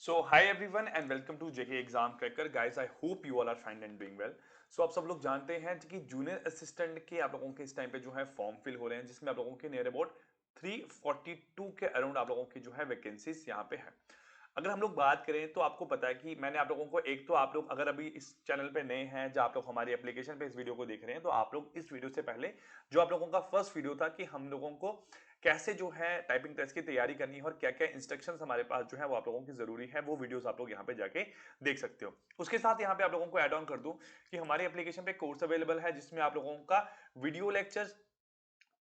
So hi everyone and welcome to JK Exam Cracker. Guys, I hope you all are fine and doing well. So आप सब लोग जानते हैं कि junior assistant के आप लोगों के इस टाइम पे जो है फॉर्म फिल हो रहे हैं, जिसमें आप लोगों के नियर अबाउट 342 के अराउंड आप लोगों की जो है वैकेंसीज यहाँ पे है। अगर हम लोग बात करें तो आपको पता है कि मैंने आप लोगों को एक तो आप लोग अगर अभी इस चैनल पे नए हैं, जो आप लोग हमारी एप्लीकेशन पे इस वीडियो को देख रहे हैं, तो आप लोग इस वीडियो से पहले जो आप लोगों का फर्स्ट वीडियो था कि हम लोगों को कैसे जो है टाइपिंग टेस्ट की तैयारी करनी है और क्या क्या इंस्ट्रक्शंस हमारे पास जो है वो आप लोगों की जरूरी है, वो वीडियोस आप लोग यहाँ पे जाके देख सकते हो। उसके साथ यहाँ पे आप लोगों को ऐड ऑन कर दूं कि हमारी एप्लीकेशन पे कोर्स अवेलेबल है, जिसमें आप लोगों का वीडियो लेक्चर्स,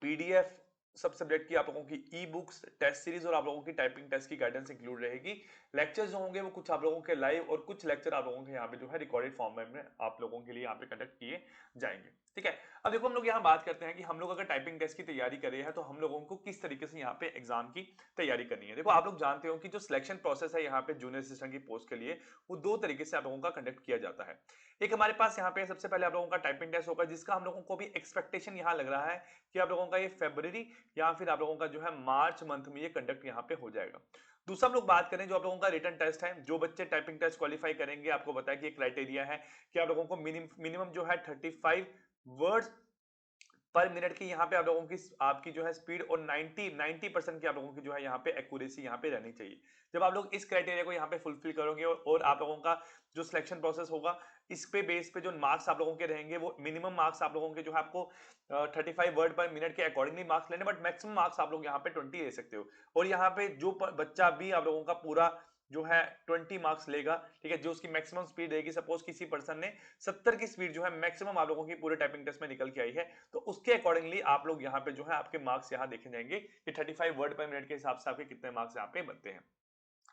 पीडीएफ, सब सब्जेक्ट की आप लोगों की ई बुक्स, टेस्ट सीरीज और आप लोगों की टाइपिंग टेस्ट की गाइडेंस इंक्लूड रहेगी। लेक्चर्स जो होंगे वो कुछ आप लोगों के लाइव और कुछ लेक्चर आप लोगों के यहाँ पे जो है रिकॉर्डेड फॉर्म में आप लोगों के लिए यहाँ पे कंडक्ट किए जाएंगे। ठीक है, अब देखो हम लोग यहाँ बात करते हैं कि हम लोग अगर टाइपिंग टेस्ट की तैयारी कर रहे हैं तो हम लोगों को किस तरीके से यहाँ पे एग्जाम की तैयारी करनी है। देखो आप लोग जानते हो कि जो सिलेक्शन प्रोसेस है यहाँ पे जूनियर असिस्टेंट की पोस्ट के लिए, वो दो तरीके से आप लोगों का कंडक्ट किया जाता है। एक हमारे पास यहाँ पे सबसे पहले आप लोगों का टाइपिंग टेस्ट होगा, जिसका हम लोगों को भी एक्सपेक्टेशन यहाँ लग रहा है कि आप लोगों का ये फरवरी या फिर आप लोगों का जो है मार्च मंथ में ये कंडक्ट यहाँ पे हो जाएगा। दूसरा हम लोग बात करें जो आप लोगों का रिटन टेस्ट है, जो बच्चे टाइपिंग टेस्ट क्वालिफाई करेंगे, आपको बताया कि एक क्राइटेरिया है कि आप लोगों को मिनिमम जो है 35 वर्ड्स पर मिनट की यहाँ पे आप लोगों की आपकी जो है स्पीड और 90% की आप लोगों की जो है यहाँ पे एक्यूरेसी यहाँ पे रहनी चाहिए। जब आप लोग इस क्राइटेरिया को यहाँ पे फुलफिल करोगे और आप लोगों का जो सिलेक्शन प्रोसेस होगा, इस पे बेस पे जो मार्क्स आप लोगों के रहेंगे, वो मिनिमम मार्क्स आप लोगों के जो है आपको 35 वर्ड पर मिनट के अकॉर्डिंगली मार्क्स लेने, बट मैक्सिमम मार्क्स आप लोग यहाँ पे 20 ले सकते हो। और यहाँ पे जो बच्चा भी आप लोगों का पूरा जो है 20 मार्क्स लेगा, ठीक है, जो उसकी मैक्सिमम स्पीड रहेगी, सपोज किसी पर्सन ने 70 की स्पीड जो है मैक्सिमम आप लोगों की पूरे टाइपिंग टेस्ट में निकल के आई है, तो उसके अकॉर्डिंगली आप लोग यहाँ पे जो है आपके मार्क्स यहाँ देखे जाएंगे कि 35 वर्ड पर मिनट के हिसाब से आपके कितने मार्क्स यहाँ पे बनते हैं।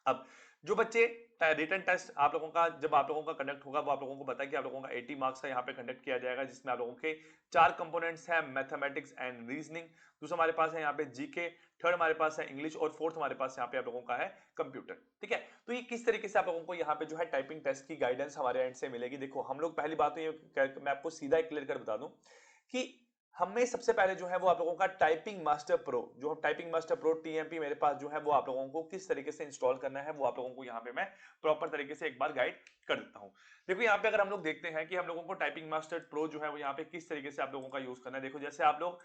अब जो बच्चे रिटन टेस्ट आप लोगों का जब आप लोगों का कंडक्ट होगा, वो आप लोगों को पता है कि आप लोगों का 80 मार्क्स का यहाँ पे कंडक्ट किया जाएगा, जिसमें आप लोगों के चार कंपोनेंट्स हैं, मैथमेटिक्स एंड रीजनिंग, दूसरा हमारे पास है यहाँ पे जीके, थर्ड हमारे पास है इंग्लिश और फोर्थ हमारे पास यहाँ पे आप लोगों का है कंप्यूटर। ठीक है, तो ये किस तरीके से आप लोगों को यहाँ पे जो है टाइपिंग टेस्ट की गाइडेंस हमारे एंड से मिलेगी। देखो हम लोग पहली बात तो ये मैं आपको सीधा क्लियर कर बता दूं कि हमें सबसे पहले जो है वो आप लोगों का टाइपिंग मास्टर प्रो, जो टाइपिंग मास्टर प्रो टीएमपी मेरे पास जो है वो आप लोगों को किस तरीके से इंस्टॉल करना है, वो आप लोगों को यहाँ पे मैं प्रॉपर तरीके से एक बार गाइड कर देता हूँ। देखो यहाँ पे अगर हम लोग देखते हैं कि हम लोगों को टाइपिंग मास्टर प्रो जो है वो यहाँ पे किस तरीके से आप लोगों का यूज करना है। देखो जैसे आप लोग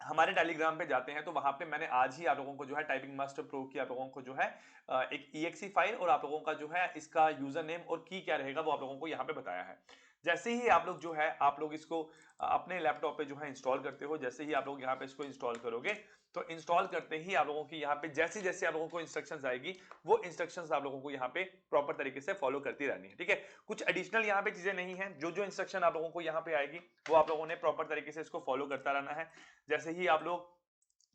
हमारे टेलीग्राम पे जाते हैं तो वहां पे मैंने आज ही आप लोगों को जो है टाइपिंग मास्टर प्रो की आप लोगों को जो है एक EXE फाइल और आप लोगों का जो है इसका यूजर नेम और की क्या रहेगा वो आप लोगों को यहाँ पे बताया है। जैसे ही आप लोग जो है आप लोग इसको अपने लैपटॉप पे जो है इंस्टॉल करते हो, जैसे ही आप लोग यहाँ पे इसको इंस्टॉल करोगे, तो इंस्टॉल करते ही आप लोगों की यहाँ पे जैसे जैसे आप लोगों को इंस्ट्रक्शंस आएगी, वो इंस्ट्रक्शंस आप लोगों को यहाँ पे प्रॉपर तरीके से फॉलो करती रहनी है। ठीक है, कुछ एडिशनल यहाँ पे चीजें नहीं है, जो जो इंस्ट्रक्शन आप लोगों को यहाँ पे आएगी वो आप लोगों ने प्रॉपर तरीके से इसको फॉलो करता रहना है। जैसे ही आप लोग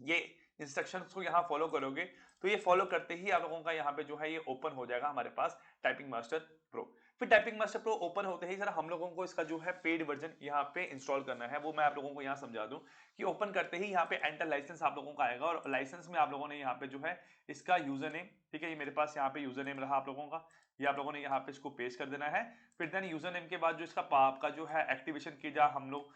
ये इंस्ट्रक्शंस को यहाँ फॉलो करोगे, तो ये फॉलो करते ही आप लोगों का यहाँ पे जो है ये ओपन हो जाएगा हमारे पास टाइपिंग मास्टर प्रो। फिर टाइपिंग मास्टर प्रो ओपन होते ही सर हम लोगों को इसका जो है पेड वर्जन यहाँ पे इंस्टॉल करना है, वो मैं आप लोगों को यहाँ समझा दूं कि ओपन करते ही यहाँ पे एंटर लाइसेंस आप लोगों का आएगा और लाइसेंस में आप लोगों ने यहाँ पे जो है इसका यूजर नेम, ठीक है, ये मेरे पास यहाँ पे यूजर नेम रहा आप लोगों का, ये आप लोगों ने यहाँ पे इसको पेस्ट कर देना है। फिर देन यूजर नेम के बाद जो इसका आपका जो है एक्टिवेशन की जा हम लोग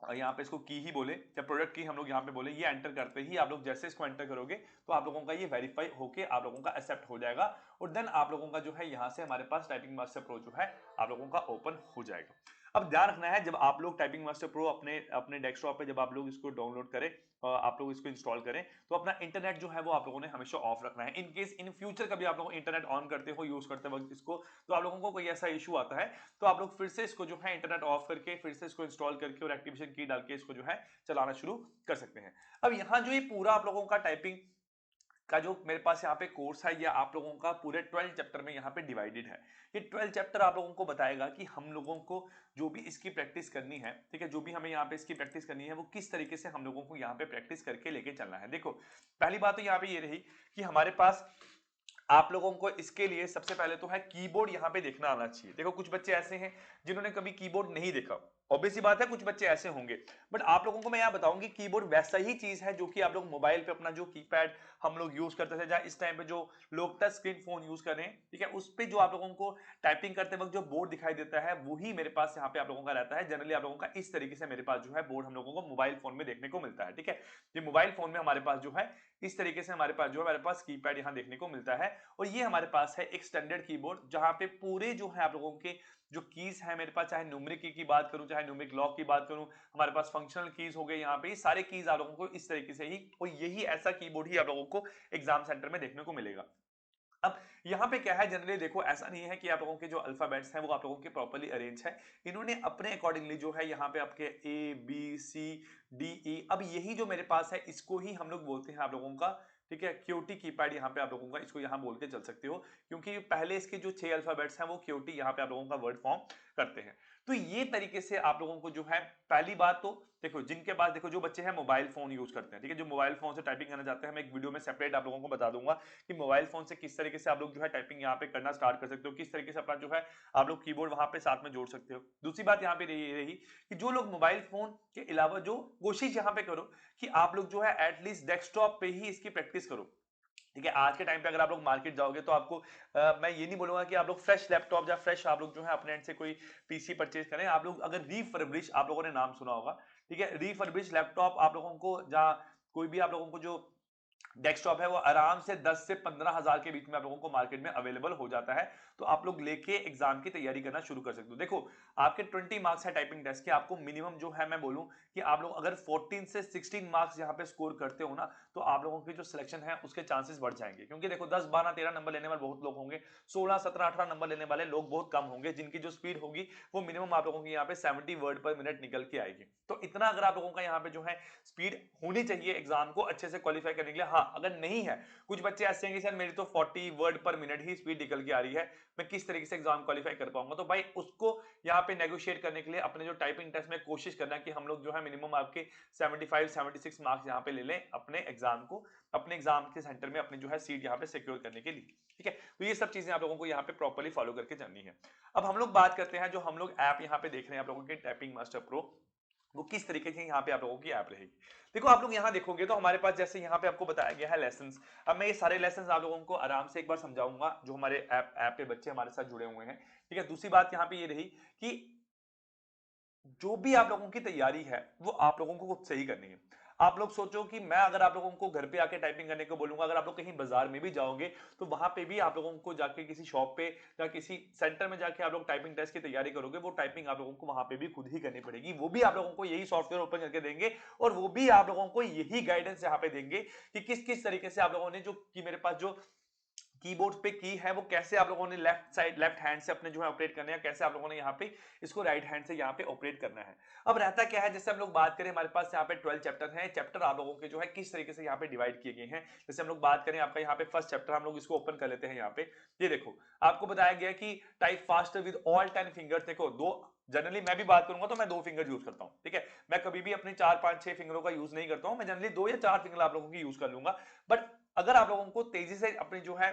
यहाँ पे इसको की ही बोले या प्रोडक्ट की हम लोग यहाँ पे बोले, ये एंटर करते ही आप लोग जैसे इसको एंटर करोगे तो आप लोगों का ये वेरीफाई होके आप लोगों का एक्सेप्ट हो जाएगा और देन आप लोगों का जो है यहाँ से हमारे पास टाइपिंग मास्टर प्रो जो है आप लोगों का ओपन हो जाएगा। अब ध्यान रखना है, जब आप लोग टाइपिंग मास्टर प्रो अपने अपने डेस्कटॉप पे जब आप लोग इसको डाउनलोड करें, आप लोग इसको इंस्टॉल करें, तो अपना इंटरनेट जो है वो आप लोगों ने हमेशा ऑफ रखना है। इन केस इन फ्यूचर कभी आप लोग इंटरनेट ऑन करते हो यूज करते वक्त इसको, तो आप लोगों को कोई ऐसा इशू आता है, तो आप लोग फिर से इसको जो है इंटरनेट ऑफ करके फिर से इसको इंस्टॉल करके और एक्टिवेशन की डाल के इसको जो है चलाना शुरू कर सकते हैं। अब यहाँ जो ये पूरा आप लोगों का टाइपिंग का जो मेरे पास यहाँ पे कोर्स है, ये आप लोगों का पूरे 12 चैप्टर में यहाँ पे डिवाइडेड है। ये 12 चैप्टर आप लोगों को बताएगा कि हम लोगों को जो भी इसकी प्रैक्टिस करनी है, ठीक है, जो भी हमें यहाँ पे इसकी प्रैक्टिस करनी है, वो किस तरीके से हम लोगों को यहाँ पे प्रैक्टिस करके लेके चलना है। देखो पहली बात तो यहाँ पे ये रही कि हमारे पास आप लोगों को इसके लिए सबसे पहले तो है कीबोर्ड यहाँ पे देखना आना चाहिए। देखो कुछ बच्चे ऐसे हैं जिन्होंने कभी कीबोर्ड नहीं देखा, ऑब्वियस सी बात है कुछ बच्चे ऐसे होंगे, बट आप लोगों को मैं यहाँ बताऊंगी कीबोर्ड वैसा ही चीज है जो कि आप लोग मोबाइल पे अपना जो कीपैड हम लोग यूज करते थे, जहाँ इस टाइम पे जो लोग टच स्क्रीन फोन यूज कर रहे हैं, ठीक है, उस पे जो आप लोगों को टाइपिंग करते वक्त जो बोर्ड दिखाई देता है वही मेरे पास यहाँ पे आप लोगों का रहता है। जनरली आप लोगों का इस तरीके से मेरे पास जो है बोर्ड हम लोगों को मोबाइल फोन में देखने को मिलता है, ठीक है। ये मोबाइल फोन में हमारे पास जो है इस तरीके से हमारे पास जो है हमारे पास कीपैड यहाँ देखने को मिलता है, और ये हमारे पास है एक स्टैंडर्ड कीबोर्ड जहां पे पूरे जो है आप लोगों के जो कीज है मेरे पास, चाहे न्यूमेरिक की बात करूं चाहे न्यूमेरिक लॉक की बात करूं, हमारे पास फंक्शनल कीज हो गए, यहाँ पे ये सारे कीज आप लोगों को इस तरीके से ही, और यही ऐसा कीबोर्ड ही आप लोगों को एग्जाम सेंटर में देखने को मिलेगा। अब यहाँ पे क्या है, जनरली देखो ऐसा नहीं है कि आप लोगों के जो अल्फाबेट्स हैं वो आप लोगों के प्रॉपर्ली अरेंज है, इन्होंने अपने अकॉर्डिंगली जो है यहाँ पे आपके A B C D E, अब यही जो मेरे पास है इसको ही हम लोग बोलते हैं आप लोगों का, ठीक है, क्यूटी कीपैड यहाँ पे आप लोगों का इसको यहाँ बोल के चल सकते हो, क्योंकि पहले इसके जो 6 अल्फाबेट्स हैं वो क्यूटी यहाँ पे आप लोगों का वर्ड फॉर्म करते हैं। तो ये तरीके से आप लोगों को जो है, पहली बात तो देखो जिनके पास, देखो जो बच्चे हैं मोबाइल फोन यूज करते हैं, ठीक है, जो मोबाइल फोन से टाइपिंग करना चाहते हैं, मैं एक वीडियो में सेपरेट आप लोगों को बता दूंगा कि मोबाइल फोन से किस तरीके से आप लोग जो है टाइपिंग यहाँ पे करना स्टार्ट कर सकते हो, किस तरीके से अपना जो है आप लोग कीबोर्ड वहां पे साथ में जोड़ सकते हो। दूसरी बात यहाँ पे रही कि जो लोग मोबाइल फोन के अलावा जो कोशिश यहाँ पे करो कि आप लोग जो है एटलीस्ट डेस्कटॉप पे ही इसकी प्रैक्टिस करो, ठीक है। आज के टाइम पे अगर आप लोग मार्केट जाओगे तो आपको मैं ये नहीं बोलूंगा कि आप लोग फ्रेश लैपटॉप या फ्रेश आप लोग जो है अपने एंड से कोई पीसी परचेज करें, आप लोग अगर रीफर्बिश, आप लोगों ने नाम सुना होगा, ठीक है, रीफर्बिश लैपटॉप आप लोगों को, जहां कोई भी आप लोगों को जो डेस्कटॉप है वो आराम से 10 से 15 हजार के बीच में आप लोगों को मार्केट में अवेलेबल हो जाता है, तो आप लोग लेके एग्जाम की तैयारी करना शुरू कर सकते हो। देखो आपके 20 मार्क्स है टाइपिंग टेस्ट के, आपको मिनिमम जो है मैं बोलूं कि आप लोग अगर 14 से 16 मार्क्स यहाँ पे स्कोर करते हो ना, तो आप लोगों की जो सिलेक्शन है उसके चांसेस बढ़ जाएंगे, क्योंकि देखो 10 12 13 नंबर लेने वाले बहुत लोग होंगे, 16 17 18 नंबर लेने वाले लोग बहुत कम होंगे, जिनकी जो स्पीड होगी वो मिनिमम आप लोगों की यहाँ पे 70 वर्ड पर मिनट निकल के आएगी। तो इतना अगर आप लोगों का यहाँ पे जो है स्पीड होनी चाहिए एग्जाम को अच्छे से क्वालिफाई करने के लिए। हाँ अगर नहीं है, कुछ बच्चे ऐसे हैं कि सर मेरी तो 40 वर्ड पर मिनट ही स्पीड निकल के आ रही है, मैं किस तरीके से एग्जाम क्वालिफाई कर पाऊंगा, तो भाई उसको यहाँ पे नेगोशिएट करने के लिए अपने जो टाइपिंग टेस्ट में कोशिश करना कि हम लोग जो है मिनिमम आपके 75 76 मार्क्स यहाँ पे ले लें अपने एग्जाम को, अपने एग्जाम के सेंटर में अपनी जो है सीट यहाँ पे सिक्योर करने के लिए, ठीक है। तो ये सब चीजें आप लोगों को यहाँ पे प्रॉपर्ली फॉलो करके चलनी है। अब हम लोग बात करते हैं जो हम लोग ऐप यहाँ पे देख रहे हैं आप लोगों के टाइपिंग मास्टर प्रो, वो किस तरीके की यहाँ पे आप लोगों की ऐप रहेगी। देखो आप लोग यहाँ देखोगे तो हमारे पास जैसे यहाँ पे आपको बताया गया है लेसन्स, अब मैं ये सारे लेसन्स आप लोगों को आराम से एक बार समझाऊंगा जो हमारे ऐप पे बच्चे हमारे साथ जुड़े हुए हैं, ठीक है। दूसरी बात यहाँ पे ये रही कि जो भी आप लोगों की तैयारी है वो आप लोगों को खुद से ही करनी है। आप लोग सोचो कि मैं अगर आप लोगों को घर पे आके टाइपिंग करने को बोलूंगा, अगर आप लोग कहीं बाजार में भी जाओगे तो वहां पे भी आप लोगों को जाके किसी शॉप पे या किसी सेंटर में जाके आप लोग टाइपिंग टेस्ट की तैयारी करोगे, वो टाइपिंग आप लोगों को वहां पे भी खुद ही करनी पड़ेगी, वो भी आप लोगों को यही सॉफ्टवेयर ओपन करके देंगे और वो भी आप लोगों को यही गाइडेंस यहाँ पे देंगे कि किस किस तरीके से आप लोगों ने जो कि मेरे पास जो कीबोर्ड पे की है वो कैसे आप लोगों ने लेफ्ट साइड लेफ्ट हैंड से अपने जो है ऑपरेट करना है, कैसे आप लोगों ने यहाँ पे इसको राइट हैंड से यहाँ पे ऑपरेट करना है। अब रहता क्या है, जैसे हम लोग बात करें हमारे पास यहाँ पे 12 चैप्टर हैं, चैप्टर आप लोगों के जो है किस तरीके से यहाँ पे डिवाइड किए गए हैं। जैसे हम लोग बात करें आपका यहाँ पे फर्स्ट चैप्टर, हम लोग इसको ओपन कर लेते हैं। यहाँ पे ये देखो आपको बताया गया कि type faster with all 10 fingers. देखो दो, जनरली मैं भी बात करूंगा तो मैं 2 फिंगर यूज करता हूं, ठीक है, मैं कभी भी अपने 4 5 6 फिंगरों का यूज नहीं करता हूं, मैं जनरली 2 या 4 फिंगर आप लोगों की यूज कर लूंगा। बट अगर आप लोगों को तेजी से अपनी जो है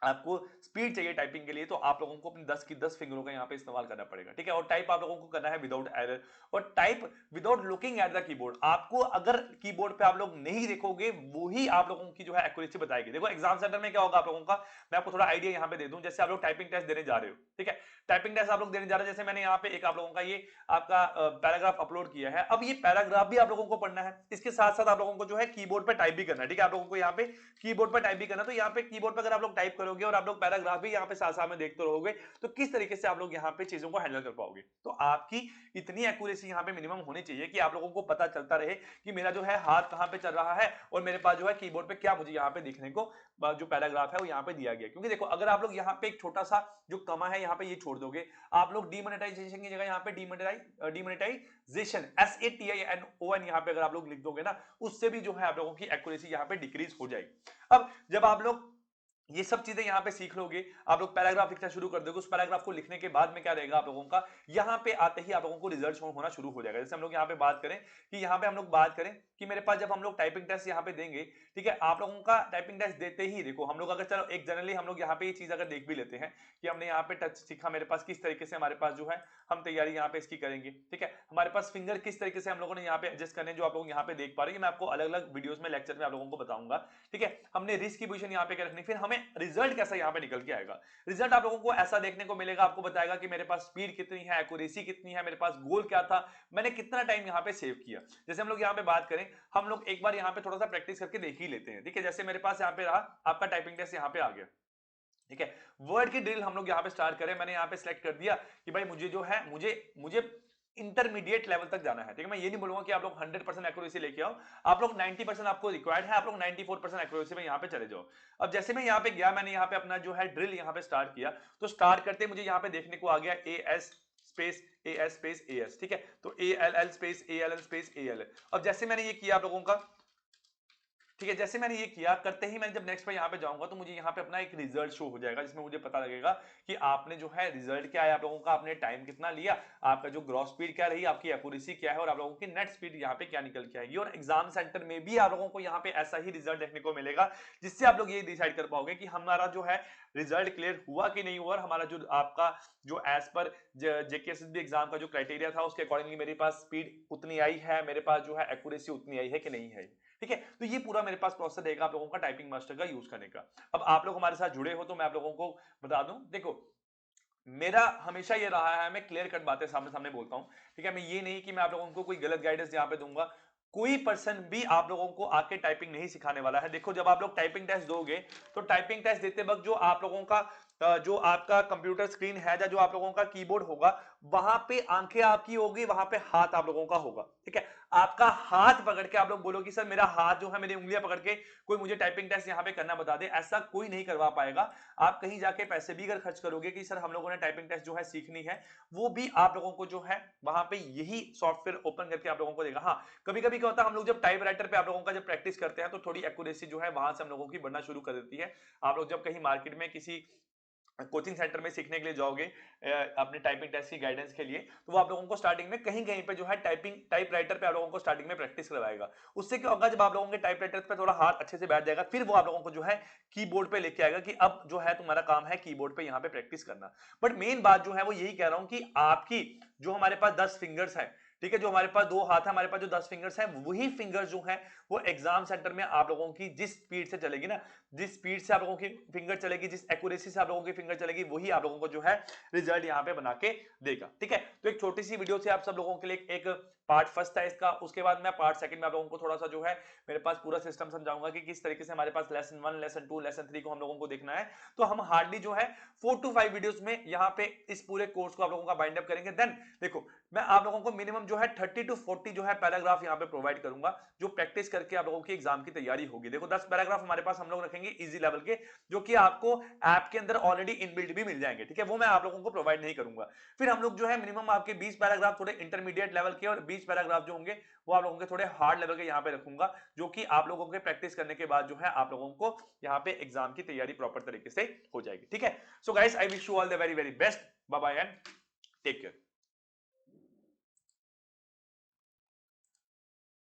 आपको स्पीड चाहिए टाइपिंग के लिए, तो आप लोगों को अपनी 10 की 10 फिंगरों का यहाँ पे इस्तेमाल करना पड़ेगा, ठीक है। और टाइप आप लोगों को करना है विदाउट एरर और type without looking at the keyboard. आपको अगर कीबोर्ड पे आप लोग नहीं देखोगे वो ही आप लोगों की जो है एक्यूरेसी बताएगी। देखो एग्जाम सेंटर में क्या होगा आप लोगों का, मैं आपको थोड़ा आइडिया यहाँ पे दे दूं। जैसे आप लोग टाइपिंग टेस्ट देने जा रहे हो, ठीक है, टाइपिंग टेस्ट आप लोग देने जा रहे हो, जैसे मैंने यहाँ पे एक आप लोगों का ये आपका पैराग्राफ अपलोड किया है, अब ये पैराग्राफ भी आप लोगों को पढ़ना है, इसके साथ साथ आप लोगों को जो है कीबोर्ड पे टाइप भी करना है, ठीक है। आप लोगों को यहाँ पे कीबोर्ड पर टाइप भी करना, तो यहाँ पे कीबोर्ड पर अगर आप लोग टाइप करोगे और आप लोग पैराग्राफ भी यहाँ पे साथ साथ में देखते रहोगे तो किस तरीके से आप लोग यहाँ पे चीजों को हैंडल कर पाओगे। तो आपकी इतनी एक्यूरेसी यहाँ पे मिनिमम होनी चाहिए कि आप लोगों को पता चलता रहे कि मेरा जो है हाथ कहाँ पे चल रहा है और मेरे पास जो है कीबोर्ड पे क्या मुझे यहाँ पे दिखने को जो पैराग्राफ है वो यहाँ पे दिया गया। क्योंकि देखो अगर आप लोग यहाँ पे एक छोटा सा जो कमा है यहाँ पे ये छोड़ दोगे, आप लोग डीमोनेटाइजेशन की जगह यहाँ पे डीमोनेटाइजेशन SATION यहाँ पे अगर आप लोग लिख दोगे ना, उससे भी जो है आप लोगों की एक्यूरेसी यहाँ पे डिक्रीज हो जाएगी। अब जब आप लोग ये सब चीजें यहाँ पे सीख लोगे, आप लोग पैराग्राफ लिखना शुरू कर दोगे। उस पैराग्राफ को लिखने के बाद में क्या रहेगा आप लोगों का, यहाँ पे आते ही आप लोगों को रिजल्ट शो होना शुरू हो जाएगा। जैसे हम लोग यहाँ पे बात करें कि यहाँ पे हम लोग बात करें कि मेरे पास जब हम लोग टाइपिंग टेस्ट यहाँ पे देंगे, ठीक है, आप लोगों का टाइपिंग टेस्ट देते ही देखो हम लोग अगर चलो एक जनरली हम लोग यहाँ पे ये चीज अगर देख भी लेते हैं कि हमने यहाँ पे टच सीखा, मेरे पास किस तरीके से हमारे पास जो है हम तैयारी यहाँ पे इसकी करेंगे, ठीक है, हमारे पास फिंगर किस तरीके से हम लोगों ने यहाँ पे एडजस्ट करने, जो आप लोग यहाँ पे देख पा रहे हैं, मैं आपको अलग अलग वीडियोस में लेक्चर में आप लोगों को बताऊंगा, ठीक है। हमने रिस्क की पोजीशन यहाँ पे क्या रखनी, फिर हमें रिजल्ट कैसा यहाँ पे निकल के आएगा। रिजल्ट आप लोगों को ऐसा देखने को मिलेगा, आपको बताएगा कि मेरे पास स्पीड कितनी है, एक्यूरेसी कितनी है, मेरे पास गोल क्या था, मैंने कितना टाइम यहाँ पे सेव किया। जैसे हम लोग यहाँ पे बात करें, हम लोग एक बार यहाँ पे थोड़ा सा प्रैक्टिस करके देख ही लेते हैं, ठीक है। जैसे मेरे पास यहाँ पे रहा आपका टाइपिंग टेस्ट यहाँ पे आ गया, ठीक है। वर्ड की ड्रिल हम लोग यहाँ पे स्टार्ट करें, मैंने यहाँ पे सिलेक्ट कर दिया कि भाई मुझे जो है मुझे मुझे इंटरमीडिएट लेवल तक जाना है, ठीक है। मैं ये नहीं बोलूंगा कि आप लोग 100% एक्यूरेसी लेके आओ, आप लोग 90% आपको रिक्वायर्ड है, आप लोग 94% एक्यूरेसी में यहाँ पे चले जाओ। अब जैसे मैं यहाँ पे गया, मैंने यहाँ पे अपना जो है ड्रिल यहाँ पे स्टार्ट किया, तो स्टार्ट करते मुझे यहाँ पे देखने को आ गया A S space A S, ठीक है, तो A L L space A L L space A L. अब जैसे मैंने ये किया आप लोगों का, ठीक है, जैसे मैंने ये किया, करते ही मैं जब नेक्स्ट पे यहाँ पे जाऊंगा तो मुझे यहाँ पे अपना एक रिजल्ट शो हो जाएगा, जिसमें मुझे पता लगेगा कि आपने जो है रिजल्ट क्या है आप लोगों का, आपने टाइम कितना लिया, आपका जो ग्रॉस स्पीड क्या रही, आपकी एक्यूरेसी क्या है, और आप लोगों की नेट स्पीड यहाँ पे क्या निकल के आएगी। और एग्जाम सेंटर में भी आप लोगों को यहाँ पे ऐसा ही रिजल्ट देखने को मिलेगा, जिससे आप लोग ये डिसाइड कर पाओगे कि हमारा जो है रिजल्ट क्लियर हुआ कि नहीं हुआ, और हमारा जो आपका जो एज पर जेकेएसएसबी एग्जाम का जो क्राइटेरिया था उसके अकॉर्डिंगली मेरे पास स्पीड उतनी आई है, मेरे पास जो है एक्यूरेसी उतनी आई है कि नहीं है, ठीक है। तो ये पूरा मेरे पास प्रोसेस रहेगा आप लोगों का टाइपिंग मास्टर का यूज करने का। अब आप लोग हमारे साथ जुड़े हो तो मैं आप लोगों को बता दूं, देखो मेरा हमेशा ये रहा है, मैं क्लियर कट बातें सामने सामने बोलता हूं, ठीक है। मैं ये नहीं कि मैं आप लोगों को कोई गलत गाइडेंस यहाँ पे दूंगा, कोई पर्सन भी आप लोगों को आके टाइपिंग नहीं सिखाने वाला है। देखो जब आप लोग टाइपिंग टेस्ट दोगे तो टाइपिंग टेस्ट देते वक्त जो आप लोगों का जो आपका कंप्यूटर स्क्रीन है या जो आप लोगों का कीबोर्ड होगा, वहां पे आंखें आपकी होगी, वहां पे हाथ आप लोगों का होगा, ठीक है। आपका हाथ पकड़ के आप लोग बोलो कि सर मेरा हाथ जो है, मेरी उंगलियां पकड़ के कोई मुझे टाइपिंग टेस्ट यहाँ पे करना बता दे, ऐसा कोई नहीं करवा पाएगा। आप कहीं जाके पैसे भी अगर खर्च करोगे कि सर हम लोगों ने टाइपिंग टेस्ट जो है सीखनी है, वो भी आप लोगों को जो है वहां पे यही सॉफ्टवेयर ओपन करके आप लोगों को देगा। हाँ, कभी कभी क्या होता है, हम लोग जब टाइप राइटर पे आप लोगों का जब प्रैक्टिस करते हैं तो थोड़ी एक्यूरेसी जो है वहां से हम लोगों की बढ़ना शुरू कर देती है। आप लोग जब कहीं मार्केट में किसी कोचिंग सेंटर में सीखने के लिए जाओगे अपने टाइपिंग टेस्ट की गाइडेंस के लिए, तो वो आप लोगों को स्टार्टिंग में कहीं कहीं पे जो है टाइप राइटर पे आप लोगों को स्टार्टिंग में प्रैक्टिस करवाएगा। उससे क्या होगा, जब आप लोगों के टाइप राइटर पे थोड़ा हाथ अच्छे से बैठ जाएगा, फिर वो आप लोगों को जो है कीबोर्ड पे लेके आएगा कि अब जो है तुम्हारा काम है कीबोर्ड पे यहाँ पे प्रैक्टिस करना। बट मेन बात जो है वो यही कह रहा हूं कि आपकी जो हमारे पास 10 फिंगर्स है, ठीक है, जो हमारे पास 2 हाथ है, हमारे पास जो 10 फिंगर्स है, वही फिंगर्स जो है वो एग्जाम सेंटर में आप लोगों की जिस स्पीड से चलेगी ना, जिस स्पीड से आप लोगों की फिंगर चलेगी, जिस एक्यूरेसी से आप लोगों की फिंगर चलेगी, वही आप लोगों को जो है रिजल्ट यहाँ पे बना के देगा, ठीक है। तो एक छोटी सी वीडियो से आप सब लोगों के लिए एक पार्ट फर्स्ट था इसका, उसके बाद मैं पार्ट सेकंड में आप लोगों को थोड़ा सा जो है मेरे पास पूरा सिस्टम समझाऊंगा कि किस तरीके से हमारे पास लेसन 1, लेसन 2, लेसन 3 को हम लोगों को देखना है। तो हम हार्डली जो है 4 to 5 वीडियोस में यहाँ पे इस पूरे कोर्स को आप लोगों का बाइंड अप करेंगे। देन देखो मैं आप लोगों को मिनिमम जो है 30 to 40 जो है पैराग्राफ यहाँ पे प्रोवाइड करूंगा, जो प्रैक्टिस करके आप लोगों की एग्जाम की तैयारी होगी। देखो 10 पैराग्राफ हमारे पास हम लोग रखेंगे इजी लेवल के, जो कि आपको ऐप के अंदर ऑलरेडी इनबिल्ट भी मिल जाएंगे, ठीक है, वो मैं आप लोगों को प्रोवाइड नहीं करूंगा। फिर हम लोग जो है मिनिमम आपके 20 पैराग्राफ थोड़े इंटरमीडिएट लेवल के, और 20 पैराग्राफ जो होंगे वो आप लोगों के थोड़े हार्ड लेवल के यहाँ पे रखूंगा, जो कि आप लोगों के प्रैक्टिस करने के बाद जो है आप लोगों को यहाँ पे एग्जाम की तैयारी प्रॉपर तरीके से हो जाएगी, ठीक है। So guys, I wish you all the very very best, bye bye and take care.